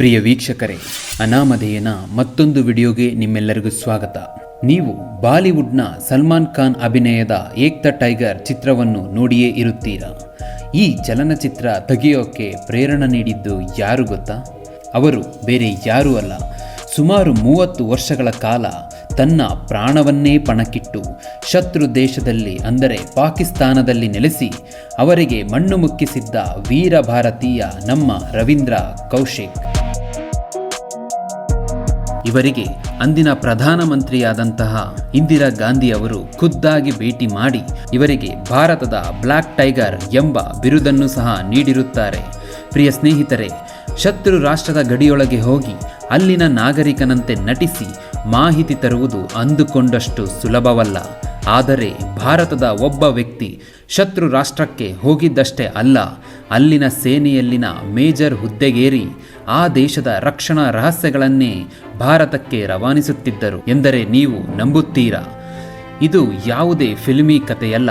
ಪ್ರಿಯ ವೀಕ್ಷಕರೇ, ಅನಾಮಧೇಯನ ಮತ್ತೊಂದು ವಿಡಿಯೋಗೆ ನಿಮ್ಮೆಲ್ಲರಿಗೂ ಸ್ವಾಗತ. ನೀವು ಬಾಲಿವುಡ್ನ ಸಲ್ಮಾನ್ ಖಾನ್ ಅಭಿನಯದ ಏಕ್ ದ ಟೈಗರ್ ಚಿತ್ರವನ್ನು ನೋಡಿಯೇ ಇರುತ್ತೀರಾ. ಈ ಚಲನಚಿತ್ರ ತೆಗೆಯೋಕೆ ಪ್ರೇರಣೆ ನೀಡಿದ್ದು ಯಾರು ಗೊತ್ತಾ? ಅವರು ಬೇರೆ ಯಾರೂ ಅಲ್ಲ, ಸುಮಾರು 30 ವರ್ಷಗಳ ಕಾಲ ತನ್ನ ಪ್ರಾಣವನ್ನೇ ಪಣಕ್ಕಿಟ್ಟು ಶತ್ರು ದೇಶದಲ್ಲಿ ಅಂದರೆ ಪಾಕಿಸ್ತಾನದಲ್ಲಿ ನೆಲೆಸಿ ಅವರಿಗೆ ಮಣ್ಣು ಮುಕ್ಕಿಸಿದ್ದ ವೀರ ಭಾರತೀಯ ನಮ್ಮ ರವೀಂದ್ರ ಕೌಶಿಕ್. ಇವರಿಗೆ ಅಂದಿನ ಪ್ರಧಾನಮಂತ್ರಿಯಾದಂತಹ ಇಂದಿರಾ ಗಾಂಧಿ ಅವರು ಖುದ್ದಾಗಿ ಭೇಟಿ ಮಾಡಿ ಇವರಿಗೆ ಭಾರತದ ಬ್ಲ್ಯಾಕ್ ಟೈಗರ್ ಎಂಬ ಬಿರುದನ್ನು ಸಹ ನೀಡಿರುತ್ತಾರೆ. ಪ್ರಿಯ ಸ್ನೇಹಿತರೆ, ಶತ್ರು ರಾಷ್ಟ್ರದ ಗಡಿಯೊಳಗೆ ಹೋಗಿ ಅಲ್ಲಿನ ನಾಗರಿಕನಂತೆ ನಟಿಸಿ ಮಾಹಿತಿ ತರುವುದು ಅಂದುಕೊಂಡಷ್ಟು ಸುಲಭವಲ್ಲ. ಆದರೆ ಭಾರತದ ಒಬ್ಬ ವ್ಯಕ್ತಿ ಶತ್ರು ರಾಷ್ಟ್ರಕ್ಕೆ ಹೋಗಿದ್ದಷ್ಟೇ ಅಲ್ಲ, ಅಲ್ಲಿನ ಸೇನೆಯಲ್ಲಿನ ಮೇಜರ್ ಹುದ್ದೆಗೇರಿ ಆ ದೇಶದ ರಕ್ಷಣಾ ರಹಸ್ಯಗಳನ್ನೇ ಭಾರತಕ್ಕೆ ರವಾನಿಸುತ್ತಿದ್ದರು ಎಂದರೆ ನೀವು ನಂಬುತ್ತೀರಾ? ಇದು ಯಾವುದೇ ಫಿಲ್ಮಿ ಕಥೆಯಲ್ಲ.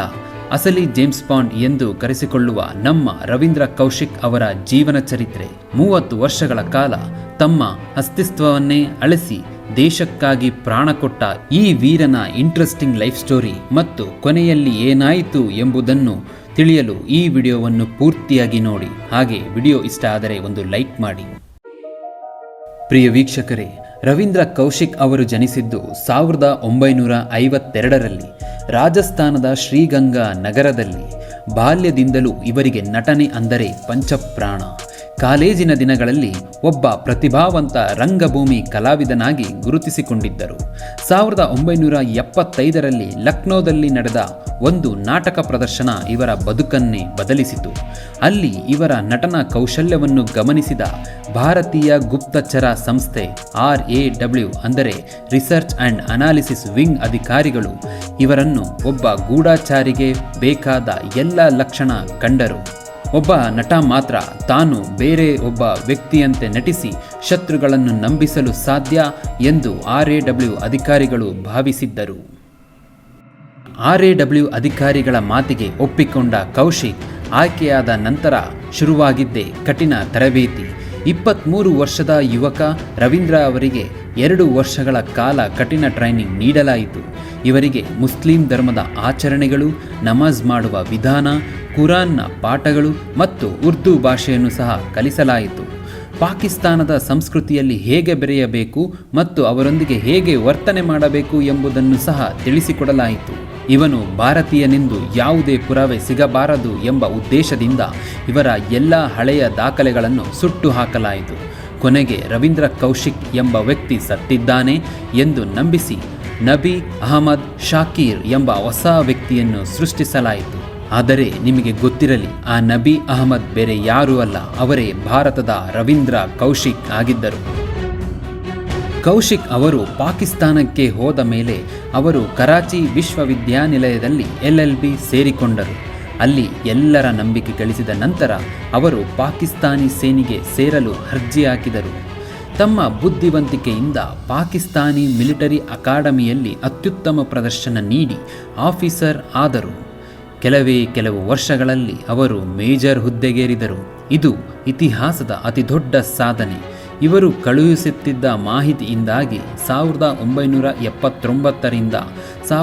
ಅಸಲಿ ಜೇಮ್ಸ್ ಬಾಂಡ್ ಎಂದು ಕರೆಸಿಕೊಳ್ಳುವ ನಮ್ಮ ರವೀಂದ್ರ ಕೌಶಿಕ್ ಅವರ ಜೀವನ ಚರಿತ್ರೆ. 30 ವರ್ಷಗಳ ಕಾಲ ತಮ್ಮ ಅಸ್ತಿತ್ವವನ್ನೇ ಅಳಿಸಿ ದೇಶಕ್ಕಾಗಿ ಪ್ರಾಣ ಕೊಟ್ಟ ಈ ವೀರನ ಇಂಟ್ರೆಸ್ಟಿಂಗ್ ಲೈಫ್ ಸ್ಟೋರಿ ಮತ್ತು ಕೊನೆಯಲ್ಲಿ ಏನಾಯಿತು ಎಂಬುದನ್ನು ತಿಳಿಯಲು ಈ ವಿಡಿಯೋವನ್ನು ಪೂರ್ತಿಯಾಗಿ ನೋಡಿ. ಹಾಗೆ ವಿಡಿಯೋ ಇಷ್ಟ ಆದರೆ ಒಂದು ಲೈಕ್ ಮಾಡಿ. ಪ್ರಿಯ ವೀಕ್ಷಕರೇ, ರವೀಂದ್ರ ಕೌಶಿಕ್ ಅವರು ಜನಿಸಿದ್ದು 1952ರಲ್ಲಿ ರಾಜಸ್ಥಾನದ ಶ್ರೀಗಂಗಾ ನಗರದಲ್ಲಿ. ಬಾಲ್ಯದಿಂದಲೂ ಇವರಿಗೆ ನಟನೆ ಅಂದರೆ ಪಂಚಪ್ರಾಣ. ಕಾಲೇಜಿನ ದಿನಗಳಲ್ಲಿ ಒಬ್ಬ ಪ್ರತಿಭಾವಂತ ರಂಗಭೂಮಿ ಕಲಾವಿದನಾಗಿ ಗುರುತಿಸಿಕೊಂಡಿದ್ದರು. 1975ರಲ್ಲಿ ಲಕ್ನೋದಲ್ಲಿ ನಡೆದ ಒಂದು ನಾಟಕ ಪ್ರದರ್ಶನ ಇವರ ಬದುಕನ್ನೇ ಬದಲಿಸಿತು. ಅಲ್ಲಿ ಇವರ ನಟನ ಕೌಶಲ್ಯವನ್ನು ಗಮನಿಸಿದ ಭಾರತೀಯ ಗುಪ್ತಚರ ಸಂಸ್ಥೆ RAW ಅಂದರೆ ರಿಸರ್ಚ್ ಆ್ಯಂಡ್ ಅನಾಲಿಸಿಸ್ ವಿಂಗ್ ಅಧಿಕಾರಿಗಳು ಇವರನ್ನು ಒಬ್ಬ ಗೂಢಚಾರಿಗೆ ಬೇಕಾದ ಎಲ್ಲ ಲಕ್ಷಣ ಕಂಡರು. ಒಬ್ಬ ನಟ ಮಾತ್ರ ತಾನು ಬೇರೆ ಒಬ್ಬ ವ್ಯಕ್ತಿಯಂತೆ ನಟಿಸಿ ಶತ್ರುಗಳನ್ನು ನಂಬಿಸಲು ಸಾಧ್ಯ ಎಂದು RAW ಅಧಿಕಾರಿಗಳು ಭಾವಿಸಿದ್ದರು. RAW ಅಧಿಕಾರಿಗಳ ಮಾತಿಗೆ ಒಪ್ಪಿಕೊಂಡ ಕೌಶಿಕ್ ಆಯ್ಕೆಯಾದ ನಂತರ ಶುರುವಾಗಿದ್ದೇ ಕಠಿಣ ತರಬೇತಿ. 23 ವರ್ಷದ ಯುವಕ ರವೀಂದ್ರ ಅವರಿಗೆ 2 ವರ್ಷಗಳ ಕಾಲ ಕಠಿಣ ಟ್ರೈನಿಂಗ್ ನೀಡಲಾಯಿತು. ಇವರಿಗೆ ಮುಸ್ಲಿಂ ಧರ್ಮದ ಆಚರಣೆಗಳು, ನಮಾಜ್ ಮಾಡುವ ವಿಧಾನ, ಕುರಾನ್ನ ಪಾಠಗಳು ಮತ್ತು ಉರ್ದು ಭಾಷೆಯನ್ನು ಸಹ ಕಲಿಸಲಾಯಿತು. ಪಾಕಿಸ್ತಾನದ ಸಂಸ್ಕೃತಿಯಲ್ಲಿ ಹೇಗೆ ಬೆರೆಯಬೇಕು ಮತ್ತು ಅವರೊಂದಿಗೆ ಹೇಗೆ ವರ್ತನೆ ಮಾಡಬೇಕು ಎಂಬುದನ್ನು ಸಹ ತಿಳಿಸಿಕೊಡಲಾಯಿತು. ಇವನು ಭಾರತೀಯನೆಂದು ಯಾವುದೇ ಪುರಾವೆ ಸಿಗಬಾರದು ಎಂಬ ಉದ್ದೇಶದಿಂದ ಇವರ ಎಲ್ಲ ಹಳೆಯ ದಾಖಲೆಗಳನ್ನು ಸುಟ್ಟು ಹಾಕಲಾಯಿತು. ಕೊನೆಗೆ ರವೀಂದ್ರ ಕೌಶಿಕ್ ಎಂಬ ವ್ಯಕ್ತಿ ಸತ್ತಿದ್ದಾನೆ ಎಂದು ನಂಬಿಸಿ ನಬಿ ಅಹಮದ್ ಶಾಕೀರ್ ಎಂಬ ಹೊಸ ವ್ಯಕ್ತಿಯನ್ನು ಸೃಷ್ಟಿಸಲಾಯಿತು. ಆದರೆ ನಿಮಗೆ ಗೊತ್ತಿರಲಿ, ಆ ನಬಿ ಅಹಮದ್ ಬೇರೆ ಯಾರೂ ಅಲ್ಲ, ಅವರೇ ಭಾರತದ ರವೀಂದ್ರ ಕೌಶಿಕ್ ಆಗಿದ್ದರು. ಕೌಶಿಕ್ ಅವರು ಪಾಕಿಸ್ತಾನಕ್ಕೆ ಹೋದ ಮೇಲೆ ಅವರು ಕರಾಚಿ ವಿಶ್ವವಿದ್ಯಾನಿಲಯದಲ್ಲಿ LLB ಸೇರಿಕೊಂಡರು. ಅಲ್ಲಿ ಎಲ್ಲರ ನಂಬಿಕೆ ಗಳಿಸಿದ ನಂತರ ಅವರು ಪಾಕಿಸ್ತಾನಿ ಸೇನೆಗೆ ಸೇರಲು ಅರ್ಜಿ ಹಾಕಿದರು. ತಮ್ಮ ಬುದ್ಧಿವಂತಿಕೆಯಿಂದ ಪಾಕಿಸ್ತಾನಿ ಮಿಲಿಟರಿ ಅಕಾಡೆಮಿಯಲ್ಲಿ ಅತ್ಯುತ್ತಮ ಪ್ರದರ್ಶನ ನೀಡಿ ಆಫೀಸರ್ ಆದರು. ಕೆಲವು ವರ್ಷಗಳಲ್ಲಿ ಅವರು ಮೇಜರ್ ಹುದ್ದೆಗೇರಿದರು. ಇದು ಇತಿಹಾಸದ ಅತಿದೊಡ್ಡ ಸಾಧನೆ. ಇವರು ಕಳುಹಿಸುತ್ತಿದ್ದ ಮಾಹಿತಿಯಿಂದಾಗಿ 1979ರಿಂದ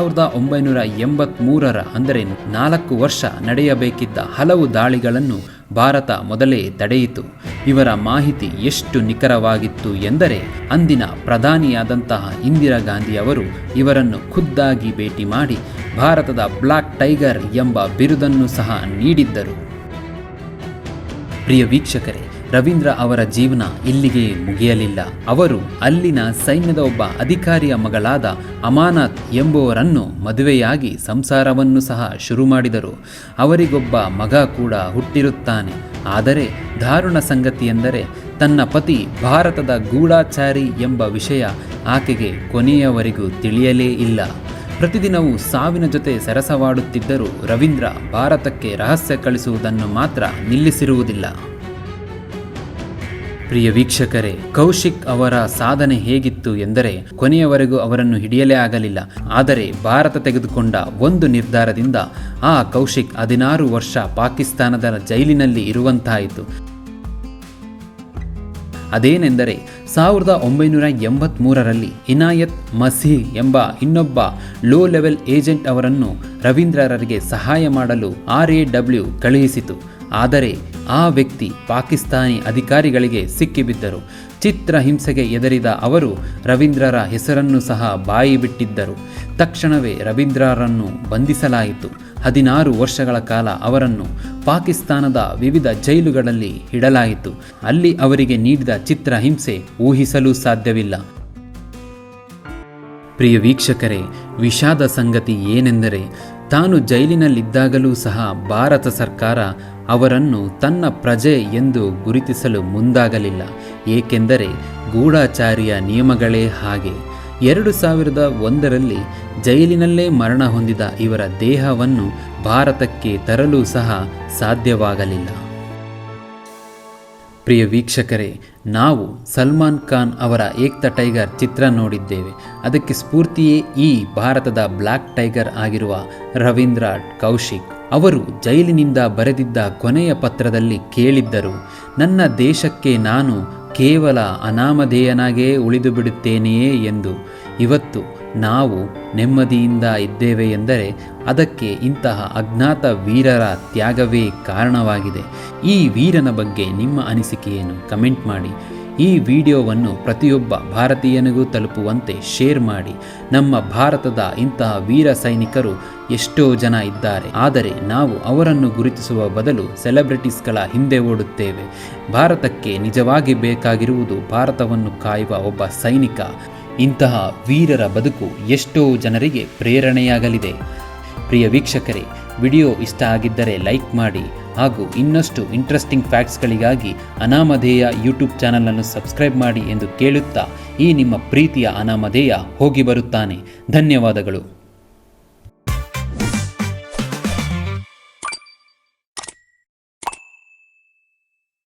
1983 ಅಂದರೆ 4 ವರ್ಷ ನಡೆಯಬೇಕಿದ್ದ ಹಲವು ದಾಳಿಗಳನ್ನು ಭಾರತ ಮೊದಲೇ ತಡೆಯಿತು. ಇವರ ಮಾಹಿತಿ ಎಷ್ಟು ನಿಖರವಾಗಿತ್ತು ಎಂದರೆ ಅಂದಿನ ಪ್ರಧಾನಿಯಾದಂತಹ ಇಂದಿರಾ ಗಾಂಧಿ ಅವರು ಇವರನ್ನು ಖುದ್ದಾಗಿ ಭೇಟಿ ಮಾಡಿ ಭಾರತದ ಬ್ಲ್ಯಾಕ್ ಟೈಗರ್ ಎಂಬ ಬಿರುದನ್ನು ಸಹ ನೀಡಿದ್ದರು. ಪ್ರಿಯ ವೀಕ್ಷಕರೇ, ರವೀಂದ್ರ ಅವರ ಜೀವನ ಇಲ್ಲಿಗೆ ಮುಗಿಯಲಿಲ್ಲ. ಅವರು ಅಲ್ಲಿನ ಸೈನ್ಯದ ಒಬ್ಬ ಅಧಿಕಾರಿಯ ಮಗಳಾದ ಅಮಾನತ್ ಎಂಬುವರನ್ನು ಮದುವೆಯಾಗಿ ಸಂಸಾರವನ್ನು ಸಹ ಶುರು ಮಾಡಿದರು. ಅವರಿಗೊಬ್ಬ ಮಗ ಕೂಡ ಹುಟ್ಟಿರುತ್ತಾನೆ. ಆದರೆ ದಾರುಣ ಸಂಗತಿಯೆಂದರೆ ತನ್ನ ಪತಿ ಭಾರತದ ಗೂಢಚಾರಿ ಎಂಬ ವಿಷಯ ಆಕೆಗೆ ಕೊನೆಯವರೆಗೂ ತಿಳಿಯಲೇ ಇಲ್ಲ. ಪ್ರತಿದಿನವೂ ಸಾವಿನ ಜೊತೆ ಸರಸವಾಡುತ್ತಿದ್ದರೂ ರವೀಂದ್ರ ಭಾರತಕ್ಕೆ ರಹಸ್ಯ ಕಳಿಸುವುದನ್ನು ಮಾತ್ರ ನಿಲ್ಲಿಸಿರುವುದಿಲ್ಲ. ಪ್ರಿಯ ವೀಕ್ಷಕರೇ, ಕೌಶಿಕ್ ಅವರ ಸಾಧನೆ ಹೇಗಿತ್ತು ಎಂದರೆ ಕೊನೆಯವರೆಗೂ ಅವರನ್ನು ಹಿಡಿಯಲೇ ಆಗಲಿಲ್ಲ. ಆದರೆ ಭಾರತ ತೆಗೆದುಕೊಂಡ ಒಂದು ನಿರ್ಧಾರದಿಂದ ಆ ಕೌಶಿಕ್ 16 ವರ್ಷ ಪಾಕಿಸ್ತಾನದ ಜೈಲಿನಲ್ಲಿ ಇರುವಂತಾಯಿತು. ಅದೇನೆಂದರೆ 1983ರಲ್ಲಿ ಇನಾಯತ್ ಮಸೀಹ್ ಎಂಬ ಇನ್ನೊಬ್ಬ ಲೋ ಲೆವೆಲ್ ಏಜೆಂಟ್ ಅವರನ್ನು ರವೀಂದ್ರರಿಗೆ ಸಹಾಯ ಮಾಡಲು RAW ಕಳುಹಿಸಿತು. ಆದರೆ ಆ ವ್ಯಕ್ತಿ ಪಾಕಿಸ್ತಾನಿ ಅಧಿಕಾರಿಗಳಿಗೆ ಸಿಕ್ಕಿಬಿದ್ದರು. ಚಿತ್ರಹಿಂಸೆಗೆ ಹೆದರಿದ ಅವರು ರವೀಂದ್ರರ ಹೆಸರನ್ನು ಸಹ ಬಾಯಿ ಬಿಟ್ಟಿದ್ದರು. ತಕ್ಷಣವೇ ರವೀಂದ್ರರನ್ನು ಬಂಧಿಸಲಾಯಿತು. 16 ವರ್ಷಗಳ ಕಾಲ ಅವರನ್ನು ಪಾಕಿಸ್ತಾನದ ವಿವಿಧ ಜೈಲುಗಳಲ್ಲಿ ಇಡಲಾಯಿತು. ಅಲ್ಲಿ ಅವರಿಗೆ ನೀಡಿದ ಚಿತ್ರಹಿಂಸೆ ಊಹಿಸಲು ಸಾಧ್ಯವಿಲ್ಲ. ಪ್ರಿಯ ವೀಕ್ಷಕರೇ, ವಿಷಾದ ಸಂಗತಿ ಏನೆಂದರೆ ತಾನು ಜೈಲಿನಲ್ಲಿದ್ದಾಗಲೂ ಸಹ ಭಾರತ ಸರ್ಕಾರ ಅವರನ್ನು ತನ್ನ ಪ್ರಜೆ ಎಂದು ಗುರುತಿಸಲು ಮುಂದಾಗಲಿಲ್ಲ. ಏಕೆಂದರೆ ಗೂಢಚಾರಿಯ ನಿಯಮಗಳೇ ಹಾಗೆ. 2001ರಲ್ಲಿ ಜೈಲಿನಲ್ಲೇ ಮರಣ ಹೊಂದಿದ ಇವರ ದೇಹವನ್ನು ಭಾರತಕ್ಕೆ ತರಲು ಸಹ ಸಾಧ್ಯವಾಗಲಿಲ್ಲ. ಪ್ರಿಯ ವೀಕ್ಷಕರೇ, ನಾವು ಸಲ್ಮಾನ್ ಖಾನ್ ಅವರ ಏಕ್ ದ ಟೈಗರ್ ಚಿತ್ರ ನೋಡಿದ್ದೇವೆ. ಅದಕ್ಕೆ ಸ್ಫೂರ್ತಿಯೇ ಈ ಭಾರತದ ಬ್ಲ್ಯಾಕ್ ಟೈಗರ್ ಆಗಿರುವ ರವೀಂದ್ರ ಕೌಶಿಕ್. ಅವರು ಜೈಲಿನಿಂದ ಬರೆದಿದ್ದ ಕೊನೆಯ ಪತ್ರದಲ್ಲಿ ಕೇಳಿದ್ದರು, ನನ್ನ ದೇಶಕ್ಕೆ ನಾನು ಕೇವಲ ಅನಾಮಧೇಯನಾಗೇ ಉಳಿದು ಬಿಡುತ್ತೇನೆಯೇ ಎಂದು. ಇವತ್ತು ನಾವು ನೆಮ್ಮದಿಯಿಂದ ಇದ್ದೇವೆ ಎಂದರೆ ಅದಕ್ಕೆ ಇಂತಹ ಅಜ್ಞಾತ ವೀರರ ತ್ಯಾಗವೇ ಕಾರಣವಾಗಿದೆ. ಈ ವೀರನ ಬಗ್ಗೆ ನಿಮ್ಮ ಅನಿಸಿಕೆಯನ್ನು ಕಮೆಂಟ್ ಮಾಡಿ. ಈ ವಿಡಿಯೋವನ್ನು ಪ್ರತಿಯೊಬ್ಬ ಭಾರತೀಯನಿಗೂ ತಲುಪುವಂತೆ ಶೇರ್ ಮಾಡಿ. ನಮ್ಮ ಭಾರತದ ಇಂತಹ ವೀರ ಸೈನಿಕರು ಎಷ್ಟೋ ಜನ ಇದ್ದಾರೆ, ಆದರೆ ನಾವು ಅವರನ್ನು ಗುರುತಿಸುವ ಬದಲು ಸೆಲೆಬ್ರಿಟೀಸ್ಗಳ ಹಿಂದೆ ಓಡುತ್ತೇವೆ. ಭಾರತಕ್ಕೆ ನಿಜವಾಗಿ ಬೇಕಾಗಿರುವುದು ಭಾರತವನ್ನು ಕಾಯುವ ಒಬ್ಬ ಸೈನಿಕ. ಇಂತಹ ವೀರರ ಬದುಕು ಎಷ್ಟೋ ಜನರಿಗೆ ಪ್ರೇರಣೆಯಾಗಲಿದೆ. ಪ್ರಿಯ ವೀಕ್ಷಕರೇ, ವಿಡಿಯೋ ಇಷ್ಟ ಆಗಿದ್ದರೆ ಲೈಕ್ ಮಾಡಿ ಹಾಗೂ ಇನ್ನಷ್ಟು ಇಂಟ್ರೆಸ್ಟಿಂಗ್ ಫ್ಯಾಕ್ಟ್ಸ್ಗಳಿಗಾಗಿ ಅನಾಮಧೇಯ ಯೂಟ್ಯೂಬ್ ಚಾನಲನ್ನು ಸಬ್ಸ್ಕ್ರೈಬ್ ಮಾಡಿ ಎಂದು ಕೇಳುತ್ತಾ ಈ ನಿಮ್ಮ ಪ್ರೀತಿಯ ಅನಾಮಧೇಯ ಹೋಗಿ ಬರುತ್ತಾನೆ. ಧನ್ಯವಾದಗಳು.